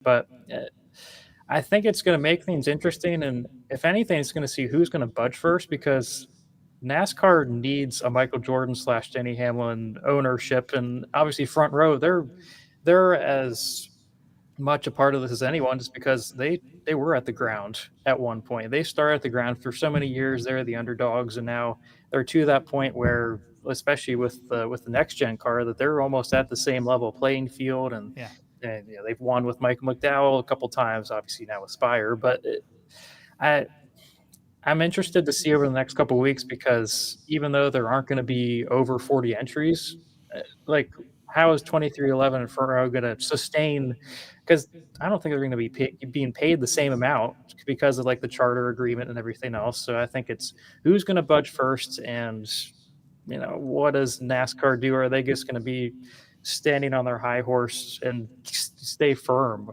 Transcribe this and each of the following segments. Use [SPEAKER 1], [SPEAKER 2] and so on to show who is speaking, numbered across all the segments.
[SPEAKER 1] But I think it's going to make things interesting. And if anything, it's going to see who's going to budge first because NASCAR needs a Michael Jordan slash Denny Hamlin ownership, and obviously front row. They're as much a part of this as anyone, just because they were at the ground at one point. They started at the ground for so many years. They're the underdogs, and now they're to that point where, especially with the next gen car, that they're almost at the same level playing field.
[SPEAKER 2] Yeah.
[SPEAKER 1] And they've won with Michael McDowell a couple times, obviously now with Spire. But I I'm interested to see over the next couple of weeks because even though there aren't going to be over 40 entries, like how is 2311 and front row going to sustain? Because I don't think they're going to be being paid the same amount because of like the charter agreement and everything else. So I think it's who's going to budge first, and what does NASCAR do? Are they just going to be standing on their high horse and stay firm?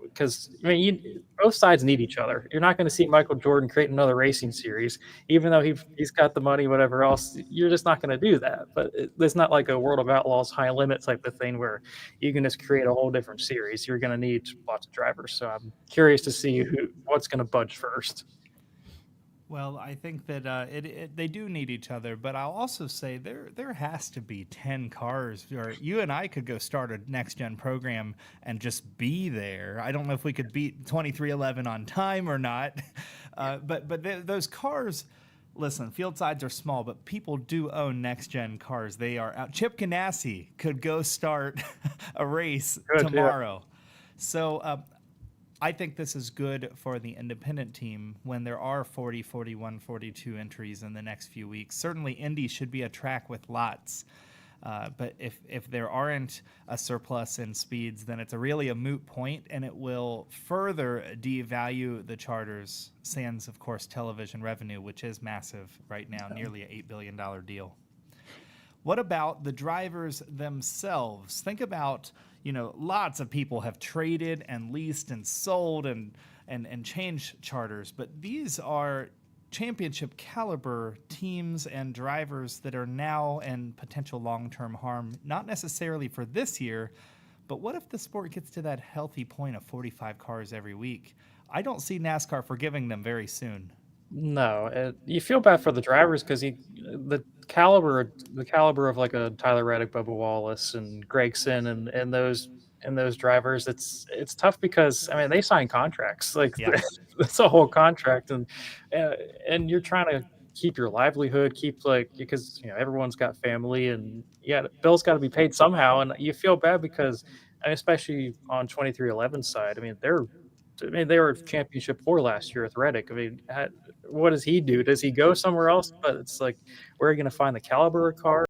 [SPEAKER 1] Because I mean, both sides need each other. You're not going to see Michael Jordan create another racing series, even though he's got the money, whatever else. You're just not going to do that. But it's not like a World of Outlaws high limit type of thing where you can just create a whole different series. You're going to need lots of drivers. So I'm curious to see what's going to budge first.
[SPEAKER 2] Well, I think that they do need each other, but I'll also say there has to be 10 cars, or you and I could go start a next gen program and just be there. I don't know if we could beat 2311 on time or not, those cars. Listen, field sides are small, but people do own next gen cars. They are out. Chip Ganassi could go start a race
[SPEAKER 1] Good, yeah.
[SPEAKER 2] tomorrow. So I think this is good for the independent team when there are 40, 41, 42 entries in the next few weeks. Certainly, Indy should be a track with lots. But if there aren't a surplus in speeds, then it's really a moot point, and it will further devalue the charters, sans, of course, television revenue, which is massive right now, nearly an $8 billion deal. What about the drivers themselves? Think about, lots of people have traded and leased and sold and changed charters, but these are championship caliber teams and drivers that are now in potential long-term harm, not necessarily for this year, but what if the sport gets to that healthy point of 45 cars every week? I don't see NASCAR forgiving them very soon.
[SPEAKER 1] No, you feel bad for the drivers because the caliber of like a Tyler Reddick, Bubba Wallace, and Gregson, and those drivers. It's tough because I mean they sign contracts like
[SPEAKER 2] Yeah.
[SPEAKER 1] that's a whole contract, uh, and you're trying to keep your livelihood, keep like because everyone's got family, and yeah, bills got to be paid somehow, and you feel bad because and especially on 2311 side. I mean, they were championship 4 last year with Reddick. I mean, what does he do? Does he go somewhere else? But it's like, where are you gonna find the caliber of car?